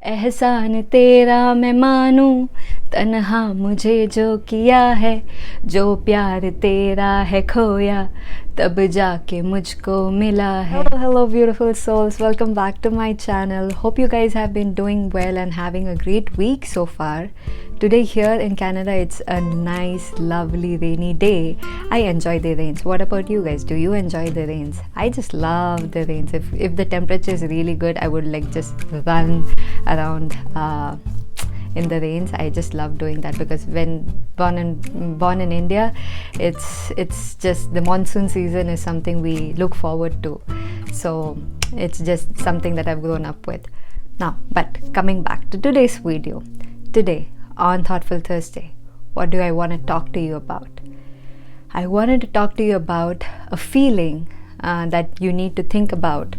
एहसान तेरा मैं मानूं, तन्हा मुझे जो किया है, जो प्यार तेरा है खोया, तब जाके मुझको मिला है. Hello beautiful souls, welcome back to my channel. Hope you guys have been doing well and having a great week so far. Today here in Canada it's a nice lovely rainy day. I enjoy the rains. What about you guys? Do you enjoy the rains? I just love the rains. If the temperature is really good, I would like just run around in the rains. I just love doing that because when born in India, it's just the monsoon season is something we look forward to. So it's just something that I've grown up with. Now, but coming back to today's video, today on Thoughtful Thursday, what do I want to talk to you about? I wanted to talk to you about a feeling that you need to think about,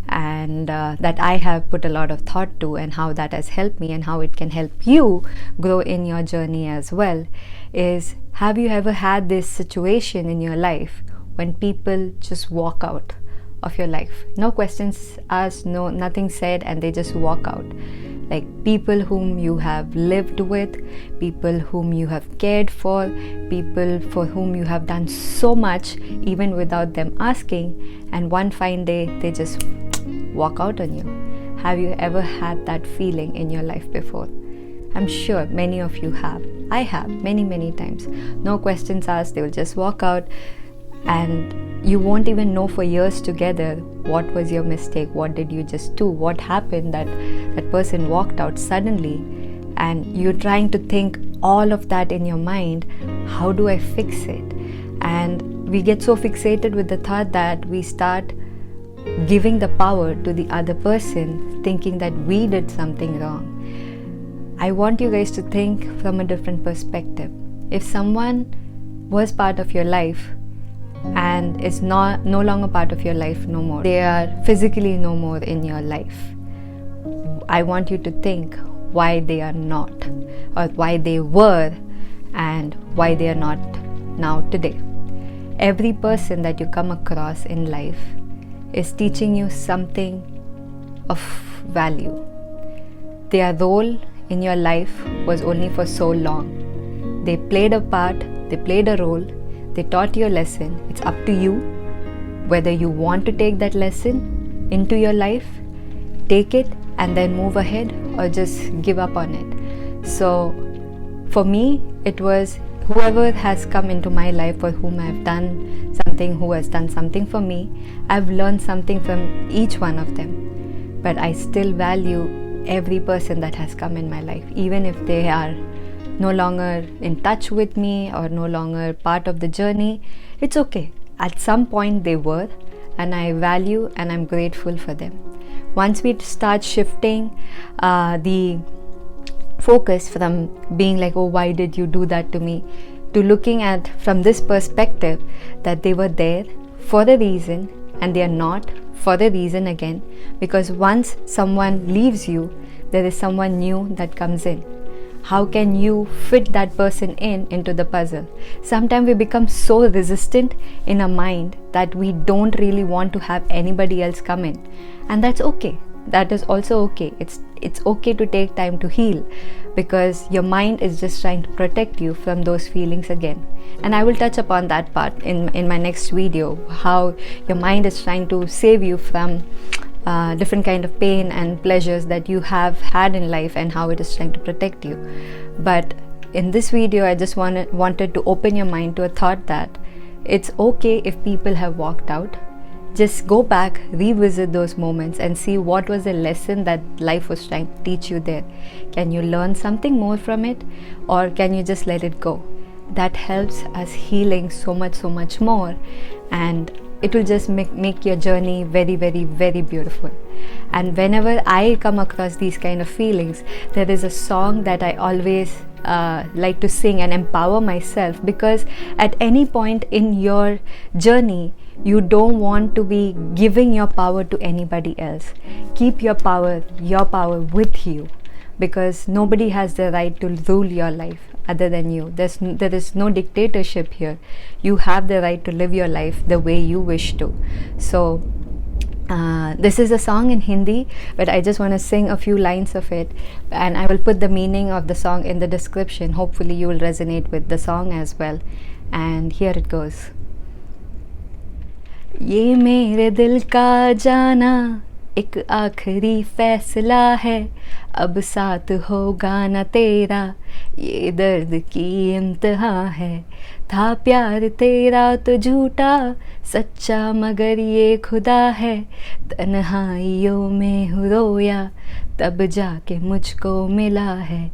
and that I have put a lot of thought to, and how that has helped me and how it can help you grow in your journey as well. Is, have you ever had this situation in your life when people just walk out of your life? No questions asked, no nothing said, and they just walk out. Like people whom you have lived with, people whom you have cared for, people for whom you have done so much even without them asking, and one fine day they just walk out on you. Have you ever had that feeling in your life before? I'm sure many of you have. I have many times. No questions asked, they will just walk out, and you won't even know for years together what was your mistake, what did you just do, what happened that that person walked out suddenly, and you're trying to think all of that in your mind. How do I fix it? And we get so fixated with the thought that we start giving the power to the other person, thinking that we did something wrong. I want you guys to think from a different perspective. If someone was part of your life and is no longer part of your life no more, they are physically no more in your life, I want you to think why they are not, or why they were, and why they are not now today. Every person that you come across in life is teaching you something of value. Their role in your life was only for so long. They played a part, they played a role, they taught you a lesson. It's up to you whether you want to take that lesson into your life, take it and then move ahead, or just give up on it. So for me, it was whoever has come into my life for whom I've done something, who has done something for me, I've learned something from each one of them. But I still value every person that has come in my life, even if they are no longer in touch with me or no longer part of the journey. It's okay. At some point they were, and I value and I'm grateful for them. Once we start shifting the focus from being like, oh, why did you do that to me, to looking at from this perspective that they were there for a reason and they are not for a reason again, because once someone leaves you, there is someone new that comes in. How can you fit that person into the puzzle? Sometimes we become so resistant in our mind that we don't really want to have anybody else come in, and that's okay. That is also okay. It's okay to take time to heal, because your mind is just trying to protect you from those feelings again. And I will touch upon that part in my next video, how your mind is trying to save you from different kind of pain and pleasures that you have had in life, and how it is trying to protect you. But in this video, I just wanted to open your mind to a thought that it's okay if people have walked out. Just go back, revisit those moments, and see what was the lesson that life was trying to teach you there. Can you learn something more from it, or can you just let it go? That helps us healing so much more, and it will just make your journey very beautiful. And whenever I come across these kind of feelings, there is a song that I always like to sing and empower myself, because at any point in your journey, you don't want to be giving your power to anybody else. Keep your power with you, because nobody has the right to rule your life other than you. There is no dictatorship here. You have the right to live your life the way you wish to. So This is a song in Hindi, but I just want to sing a few lines of it, and I will put the meaning of the song in the description. Hopefully you will resonate with the song as well. And here it goes. ये मेरे दिल का जाना एक आखिरी फैसला है, अब साथ होगा ना तेरा, ये दर्द की इम्तिहा है। था प्यार तेरा तो झूठा, सच्चा मगर ये खुदा है, तन्हाइयों में हूँ रोया, तब जाके मुझको मिला है।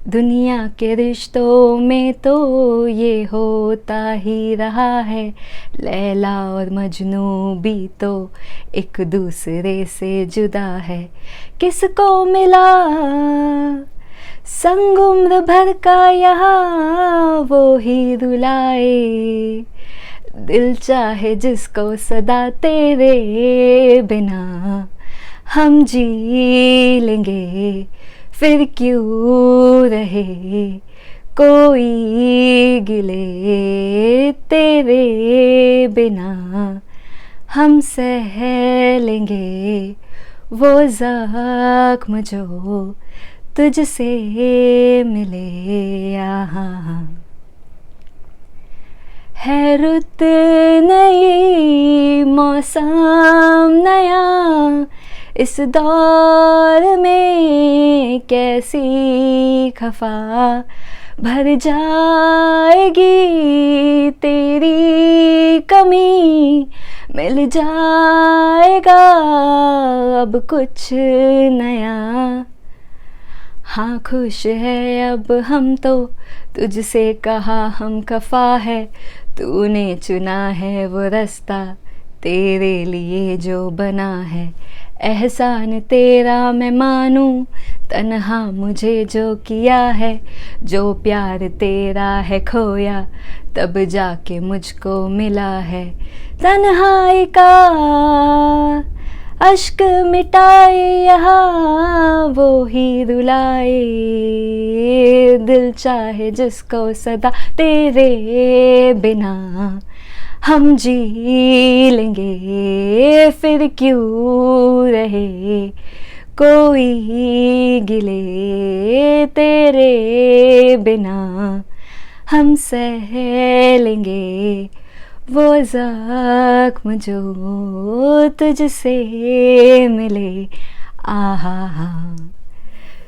दुनिया के रिश्तों में तो ये होता ही रहा है, लैला और मजनू भी तो एक दूसरे से जुदा है। किसको मिला संग उम्र भर का यहाँ, वो ही रुलाए, दिल चाहे जिसको सदा तेरे बिना हम जी लेंगे, फिर क्यों रहे कोई गिले, तेरे बिना हम सह लेंगे वो जख्म जो तुझसे मिले यहाँ। है रुत नई मौसम नया, इस दौर में कैसी खफा, भर जाएगी तेरी कमी, मिल जाएगा अब कुछ नया। हाँ खुश है अब हम तो, तुझसे कहा हम खफा है, तूने चुना है वो रास्ता तेरे लिए जो बना है। एहसान तेरा मैं मानूं, तन्हा मुझे जो किया है, जो प्यार तेरा है खोया, तब जाके मुझको मिला है। तन्हाई का अश्क मिटाए यहाँ, वो ही रुलाए, दिल चाहे जिसको सदा तेरे बिना हम जी लेंगे, फिर क्यों रहे कोई गिले, तेरे बिना हम सह लेंगे वो जख्म जो तुझसे मिले। आहा।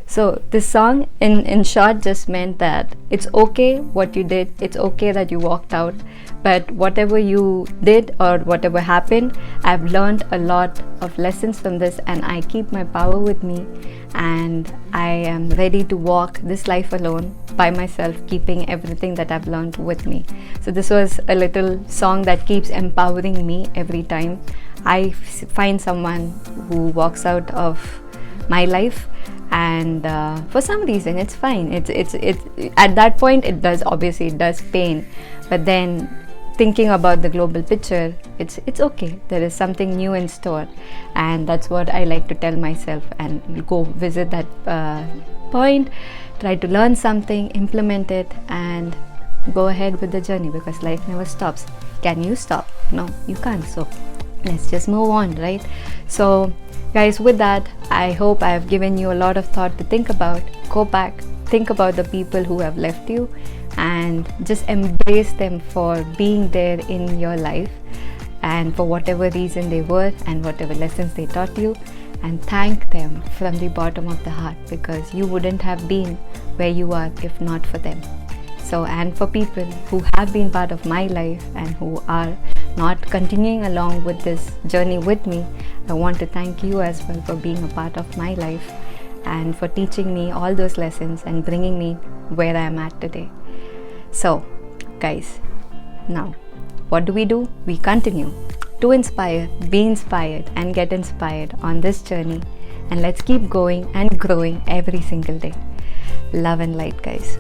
So this song in short just meant that it's okay what you did, it's okay that you walked out, but whatever you did or whatever happened, I've learned a lot of lessons from this, and I keep my power with me, and I am ready to walk this life alone by myself, keeping everything that I've learned with me. So this was a little song that keeps empowering me every time I find someone who walks out of my life, and for some reason it's fine. It's at that point it does, obviously it does pain, but then thinking about the global picture, it's okay, there is something new in store, and that's what I like to tell myself, and go visit that point, try to learn something, implement it, and go ahead with the journey, because life never stops. Can you stop? No, you can't. So let's just move on, right? So guys, with that, I hope I have given you a lot of thought to think about. Go back, think about the people who have left you, and just embrace them for being there in your life, and for whatever reason they were and whatever lessons they taught you, and thank them from the bottom of the heart, because you wouldn't have been where you are if not for them. So, and for people who have been part of my life and who are not continuing along with this journey with me, I want to thank you as well for being a part of my life and for teaching me all those lessons and bringing me where I am at today. So guys, now what do? We continue to inspire, be inspired, and get inspired on this journey, and let's keep going and growing every single day. Love and light, guys.